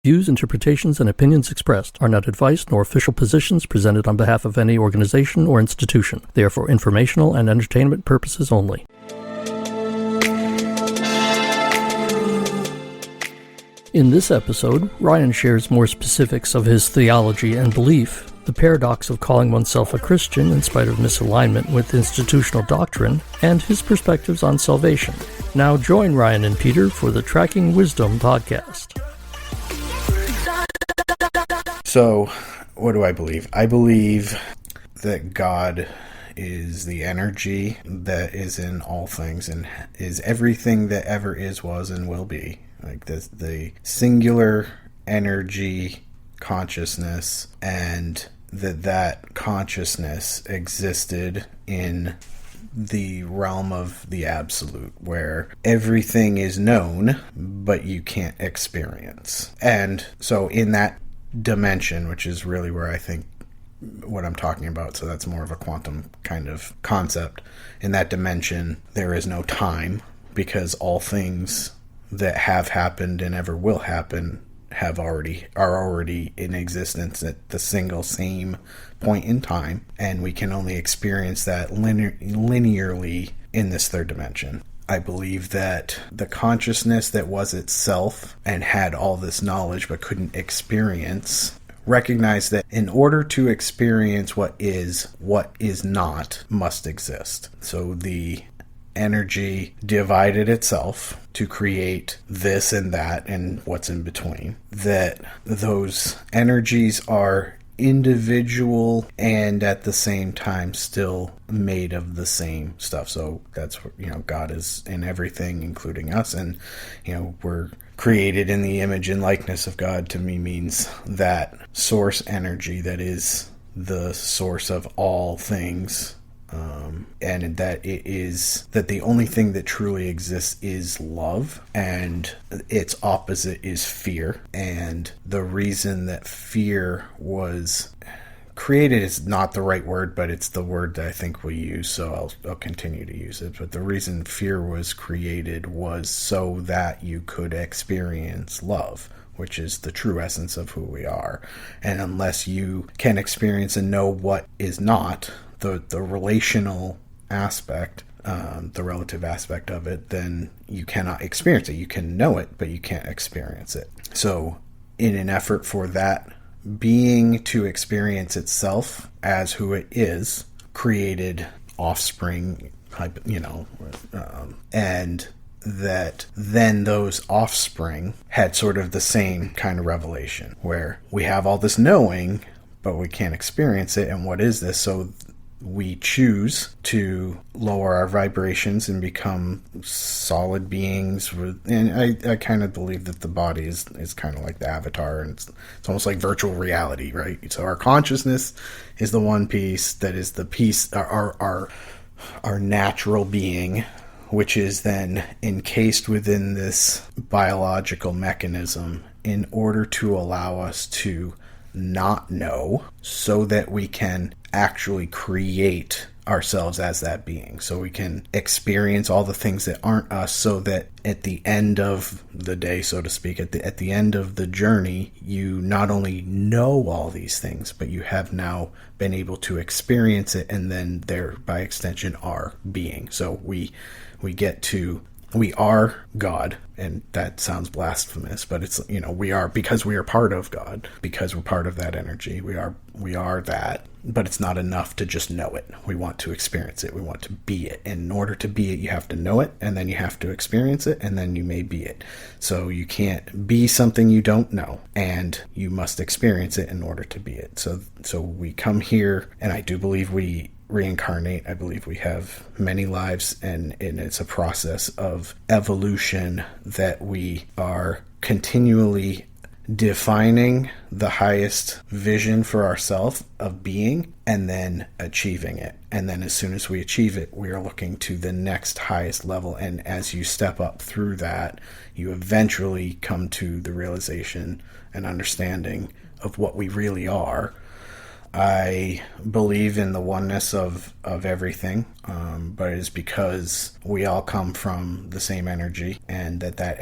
Views, interpretations, and opinions expressed are not advice nor official positions presented on behalf of any organization or institution. They are for informational and entertainment purposes only. In this episode, Ryan shares more specifics of his theology and belief, the paradox of calling oneself a Christian in spite of misalignment with institutional doctrine, and his perspectives on salvation. Now join Ryan and Peter for the Tracking Wisdom podcast. So, what do I believe? I believe that God is the energy that is in all things and is everything that ever is, was, and will be. Like the singular energy consciousness, and that consciousness existed in the realm of the absolute, where everything is known, but you can't experience. And so in that dimension, which is really where I think what I'm talking about, so that's more of a quantum kind of concept. In that dimension, there is no time, because all things that have happened and ever will happen are already in existence at the single same point in time, and we can only experience that linearly in this third dimension. I believe that the consciousness that was itself and had all this knowledge but couldn't experience, recognized that in order to experience what is not must exist. So the energy divided itself to create this and that and what's in between. That those energies are individual and at the same time still made of the same stuff. So that's, God is in everything, including us, and we're created in the image and likeness of God. To me means that source energy that is the source of all things, and that it is that the only thing that truly exists is love, and its opposite is fear. And the reason that fear was created is not the right word, but it's the word that I think we use, so I'll continue to use it. But the reason fear was created was so that you could experience love, which is the true essence of who we are. And unless you can experience and know what is not, the relational aspect, the relative aspect of it, then you cannot experience it. You can know it, but you can't experience it. So in an effort for that being to experience itself as who it is, created offspring, and that then those offspring had sort of the same kind of revelation, where we have all this knowing, but we can't experience it. And what is this? So we choose to lower our vibrations and become solid beings. And I kind of believe that the body is kind of like the avatar, and it's almost like virtual reality, right? So our consciousness is the one piece that is the piece, our natural being, which is then encased within this biological mechanism in order to allow us to not know, so that we can actually create ourselves as that being. So we can experience all the things that aren't us, so that at the end of the day, so to speak, at the end of the journey, you not only know all these things, but you have now been able to experience it, and then there, by extension, are being. So we are God, and that sounds blasphemous, but it's, we are, because we are part of God, because we're part of that energy. We are that, but it's not enough to just know it. We want to experience it. We want to be it. And in order to be it, you have to know it, and then you have to experience it, and then you may be it. So you can't be something you don't know, and you must experience it in order to be it. So we come here, and I do believe we reincarnate. I believe we have many lives, and it's a process of evolution that we are continually defining the highest vision for ourselves of being, and then achieving it. And then as soon as we achieve it, we are looking to the next highest level. And as you step up through that, you eventually come to the realization and understanding of what we really are. I believe in the oneness of everything, but it is because we all come from the same energy, and that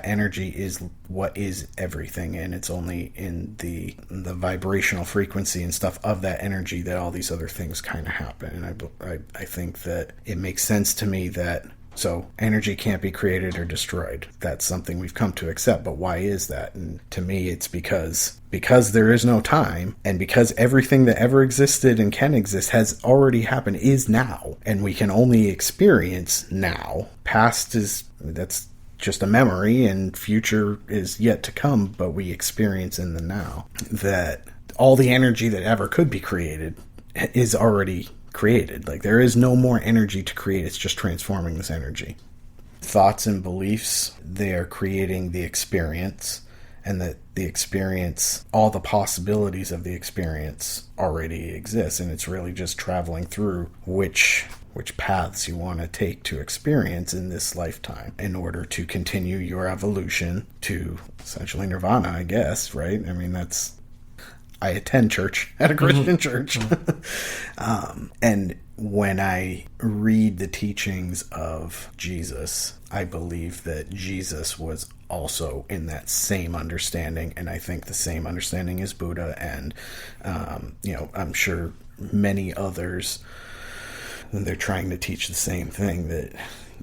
energy is what is everything, and it's only in the vibrational frequency and stuff of that energy that all these other things kind of happen. And I think that it makes sense to me that so energy can't be created or destroyed. That's something we've come to accept. But why is that? And to me, it's because there is no time, and because everything that ever existed and can exist has already happened, is now, and we can only experience now. Past that's just a memory, and future is yet to come, but we experience in the now. That all the energy that ever could be created is already created. Like, there is no more energy to create. It's just transforming this energy. Thoughts and beliefs, they are creating the experience, and that the experience, all the possibilities of the experience already exist, and it's really just traveling through which paths you want to take to experience in this lifetime in order to continue your evolution to essentially nirvana, I guess, right? I mean, I attend church at a Christian church. And when I read the teachings of Jesus, I believe that Jesus was also in that same understanding. And I think the same understanding is Buddha. And, I'm sure many others, they're trying to teach the same thing, that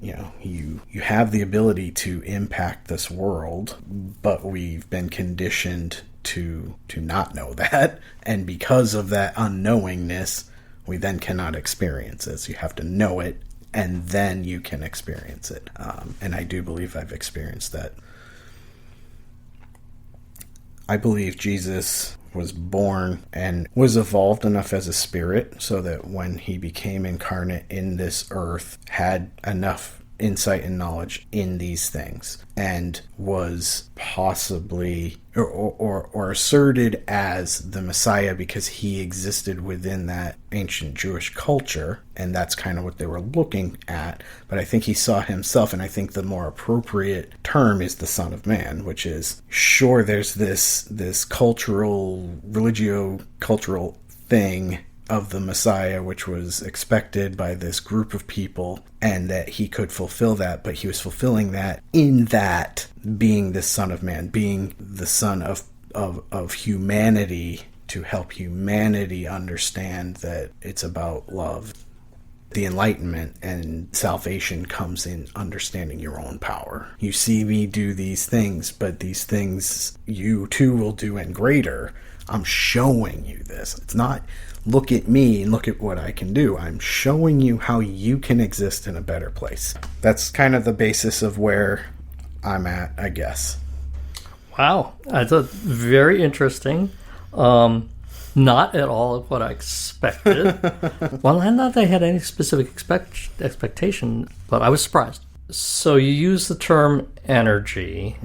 you have the ability to impact this world, but we've been conditioned to not know that, and because of that unknowingness, we then cannot experience it. So you have to know it, and then you can experience it. And I do believe I've experienced that. I believe Jesus was born and was evolved enough as a spirit so that when he became incarnate in this earth, had enough insight and knowledge in these things, and was possibly or asserted as the Messiah because he existed within that ancient Jewish culture, and that's kind of what they were looking at. But I think he saw himself, and I think the more appropriate term is the Son of Man, which is, sure, there's this cultural, religio-cultural thing of the Messiah, which was expected by this group of people, and that he could fulfill that, but he was fulfilling that in that being the Son of Man, being the son of humanity, to help humanity understand that it's about love. The enlightenment and salvation comes in understanding your own power. You see me do these things, but these things you too will do, and greater. I'm showing you this. It's not look at me and look at what I can do. I'm showing you how you can exist in a better place. That's kind of the basis of where I'm at, I guess. Wow. That's very interesting. Not at all what I expected. Well, not that I had any specific expectation, but I was surprised. So you use the term energy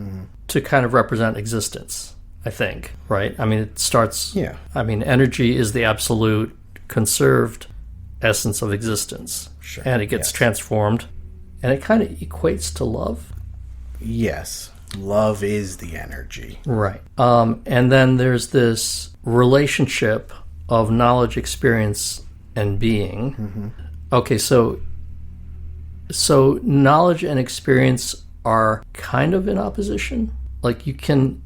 to kind of represent existence, I think, right? I mean, it starts... Yeah. I mean, energy is the absolute conserved essence of existence. Sure. And it gets transformed, and it kind of equates to love. Yes. Love is the energy. Right. And then there's this relationship of knowledge, experience, and being. Mm-hmm. Okay, so knowledge and experience are kind of in opposition. Like, you can...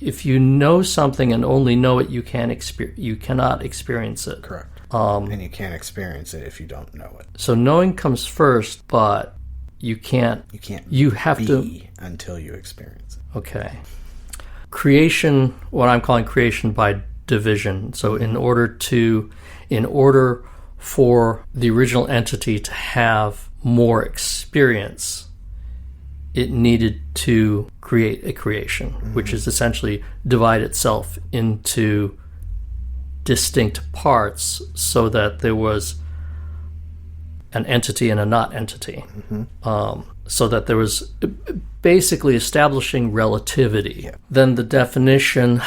If you know something and only know it, you cannot experience it. Correct. And you can't experience it if you don't know it. So knowing comes first, but you can't. You have to until you experience it. Okay. Creation, what I'm calling creation by division. So in order for the original entity to have more experience, it needed to create a creation, which is essentially divide itself into distinct parts so that there was an entity and a not entity. So that there was basically establishing relativity. Yeah. Then the definition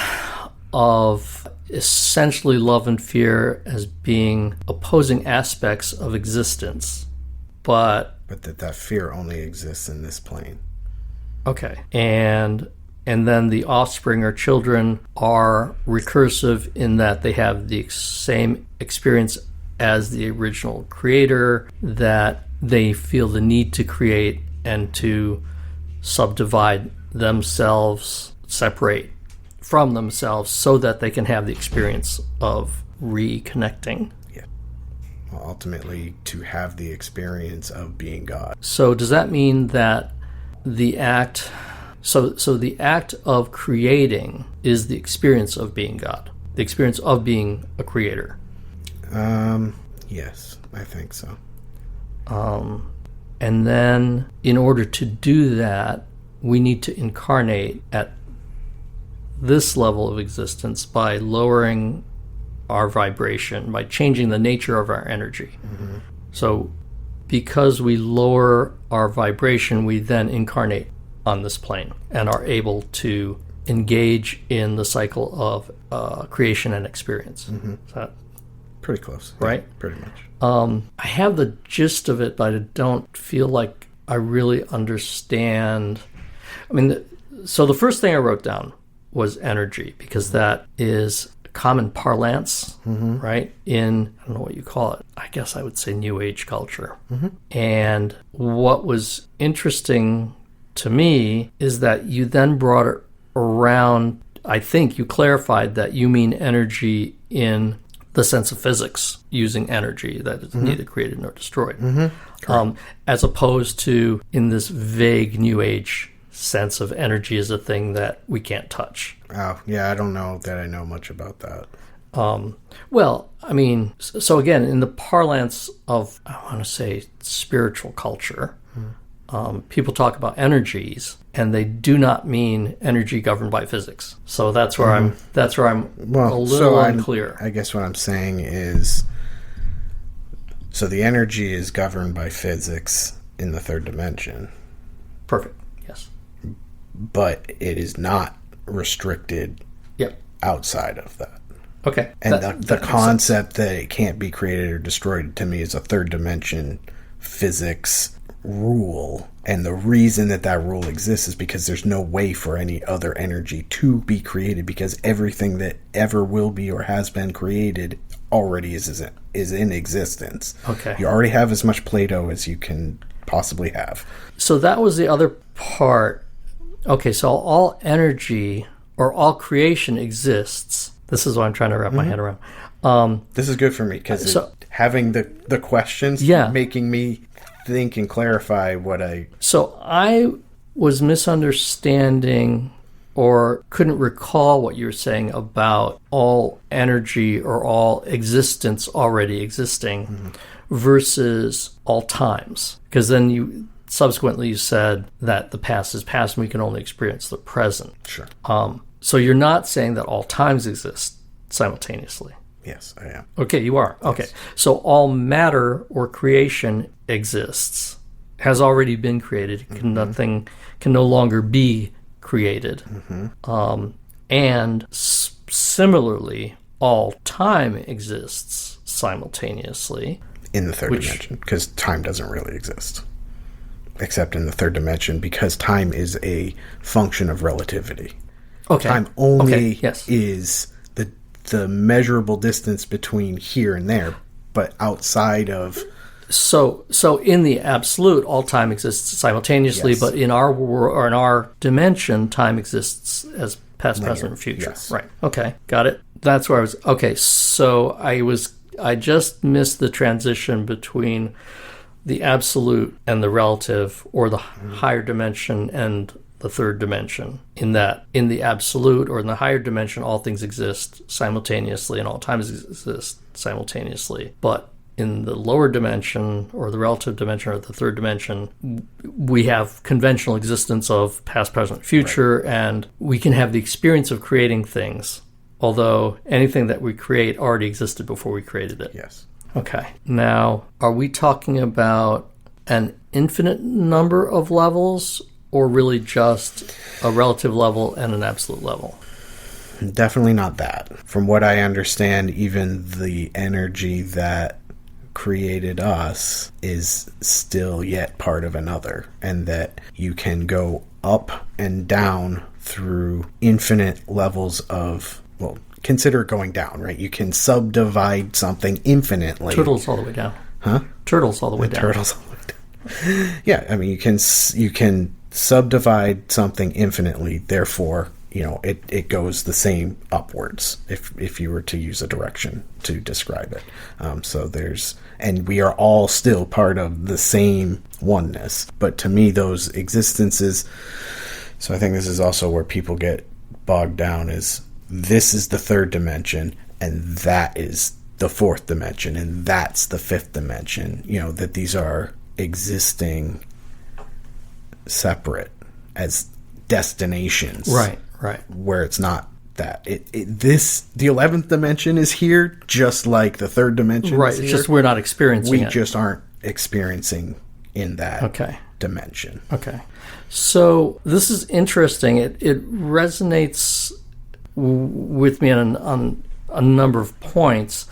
of essentially love and fear as being opposing aspects of existence. But that fear only exists in this plane. Okay. And and then the offspring or children are recursive in that they have the same experience as the original creator, that they feel the need to create and to subdivide themselves, separate from themselves so that they can have the experience of reconnecting. Yeah. Well, ultimately, to have the experience of being God. So does that mean that the act... So the act of creating is the experience of being God, the experience of being a creator? Yes, I think so. And then in order to do that, we need to incarnate at this level of existence by lowering our vibration, by changing the nature of our energy. Mm-hmm. So because we lower our vibration, we then incarnate on this plane and are able to engage in the cycle of creation and experience. Mm-hmm. Is that pretty close? Right? Yeah, pretty much. I have the gist of it, but I don't feel like I really understand. I mean, so the first thing I wrote down was energy, because that is common parlance, mm-hmm. right? In, I don't know what you call it, I guess I would say New Age culture. Mm-hmm. And what was interesting to me is that you then brought it around. I think you clarified that you mean energy in the sense of physics, using energy that is mm-hmm. neither created nor destroyed, mm-hmm. As opposed to in this vague New Age sense of energy as a thing that we can't touch. Oh, yeah, I don't know that I know much about that. Well, I mean, so again, in the parlance of, I want to say, spiritual culture, people talk about energies, and they do not mean energy governed by physics. So that's where I'm a little unclear. I guess what I'm saying is, so the energy is governed by physics in the third dimension. Perfect. Yes. But it is not restricted outside of that. Okay. And the concept that it can't be created or destroyed, to me, is a third dimension physics rule. And the reason that rule exists is because there's no way for any other energy to be created, because everything that ever will be or has been created already is in existence. Okay. You already have as much Play-Doh as you can possibly have. So that was the other part. Okay, so all energy or all creation exists. This is what I'm trying to wrap my head around. This is good for me, because having the questions making me think and clarify what I... So I was misunderstanding or couldn't recall what you were saying about all energy or all existence already existing versus all times. Because then you said that the past is past and we can only experience the present. Sure. So you're not saying that all times exist simultaneously. Yes, I am. Okay, you are. Yes. Okay. So all matter or creation exists, has already been created, nothing can no longer be created. And similarly, all time exists simultaneously. In the third dimension, because time doesn't really exist. Except in the third dimension, because time is a function of relativity. Okay. Time only is the measurable distance between here and there, but outside of... So in the absolute, all time exists simultaneously, but in our world, or in our dimension, time exists as past, linear, present, and future. Yes. Right. Okay. Got it. That's where I was. Okay. So I just missed the transition between the absolute and the relative, or the higher dimension and the third dimension, in that in the absolute or in the higher dimension, all things exist simultaneously and all times exist simultaneously. But in the lower dimension or the relative dimension or the third dimension, we have conventional existence of past, present, future, and we can have the experience of creating things, although anything that we create already existed before we created it. Yes. Okay. Now, are we talking about an infinite number of levels, or really just a relative level and an absolute level? Definitely not that. From what I understand, even the energy that created us is still yet part of another, and that you can go up and down through infinite levels of, well, consider it going down, right? You can subdivide something infinitely. Turtles all the way down. Huh? Turtles all the way down. Turtles all the way down. Yeah, I mean, you can subdivide something infinitely, therefore, it goes the same upwards if you were to use a direction to describe it. And we are all still part of the same oneness. But to me, those existences, so I think this is also where people get bogged down, is this is the third dimension and that is the fourth dimension and that's the fifth dimension, that these are existing separate as destinations. Right. Where it's not that. The 11th dimension is here just like the third dimension Right, is it's here. just we're not experiencing it. We just aren't experiencing in that dimension. Okay. So this is interesting. It resonates with me on a number of points.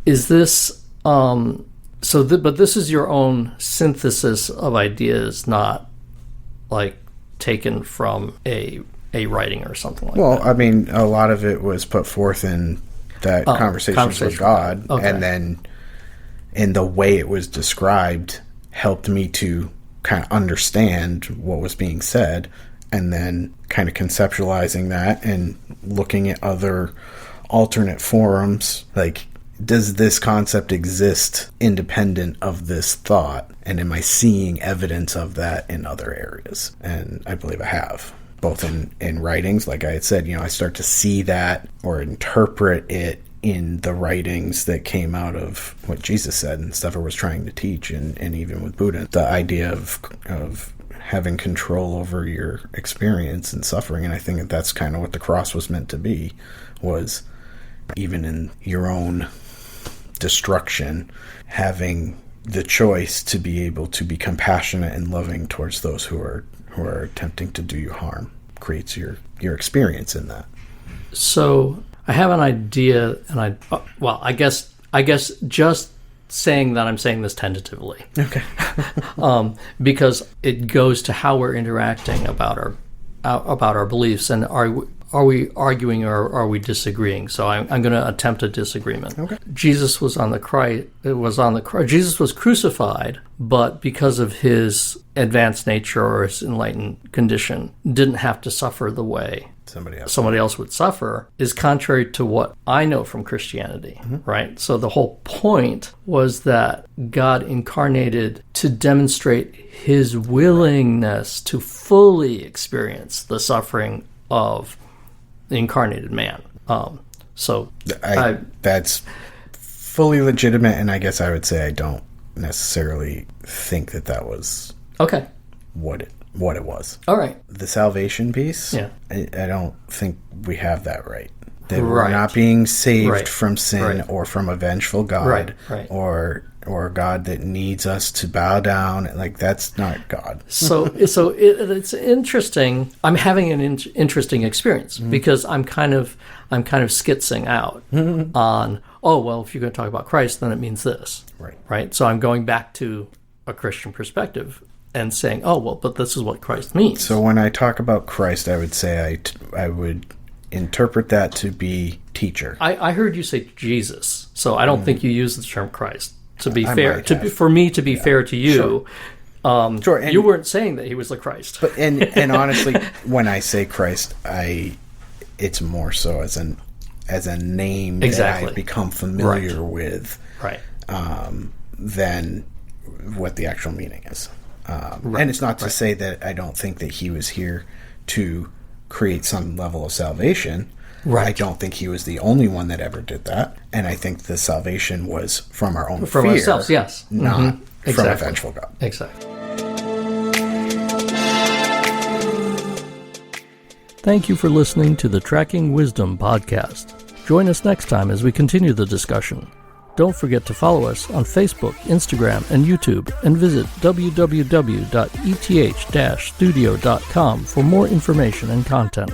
Is this but this is your own synthesis of ideas, not like taken from a writing or something like that? Well, I mean, a lot of it was put forth in that conversations with God, and then in the way it was described helped me to kind of understand what was being said, and then kind of conceptualizing that and looking at other alternate forums, like, does this concept exist independent of this thought? And am I seeing evidence of that in other areas? And I believe I have, both in writings, like I had said, I start to see that or interpret it in the writings that came out of what Jesus said and stuff I was trying to teach, and even with Buddha, the idea of having control over your experience and suffering. And I think that's kind of what the cross was meant to be, was even in your own destruction, having the choice to be able to be compassionate and loving towards those who are attempting to do you harm, creates your experience in that. So I have an idea, and I guess just saying that I'm saying this tentatively. Okay. Because it goes to how we're interacting about our beliefs, and are we arguing or are we disagreeing? So I'm going to attempt a disagreement. Okay. Jesus was on the cross. Jesus was crucified, but because of his advanced nature or his enlightened condition, didn't have to suffer the way somebody else would suffer, is contrary to what I know from Christianity, right? So the whole point was that God incarnated to demonstrate his willingness to fully experience the suffering of the incarnated man. That's fully legitimate, and I guess I would say I don't necessarily think that was what it was. All right. The salvation piece, yeah. I don't think we have that right. That we're not being saved from sin or from a vengeful God or God that needs us to bow down. Like, that's not God. So it's interesting. I'm having an interesting experience because I'm kind of skitzing out on, if you're going to talk about Christ, then it means this. Right. So I'm going back to a Christian perspective and saying, but this is what Christ means. So when I talk about Christ, I would say I would interpret that to be teacher. I heard you say Jesus, so I don't think you use the term Christ. To be fair, for me to be fair to you, sure. You weren't saying that he was the Christ. But and honestly, when I say Christ, it's more so as a name that I've become familiar with, than what the actual meaning is. And it's not to say that I don't think that he was here to create some level of salvation. I don't think he was the only one that ever did that. And I think the salvation was from our own fear. Ourselves, yes. Not from a vengeful God. Exactly. Thank you for listening to the Tracking Wisdom podcast. Join us next time as we continue the discussion. Don't forget to follow us on Facebook, Instagram, and YouTube, and visit www.eth-studio.com for more information and content.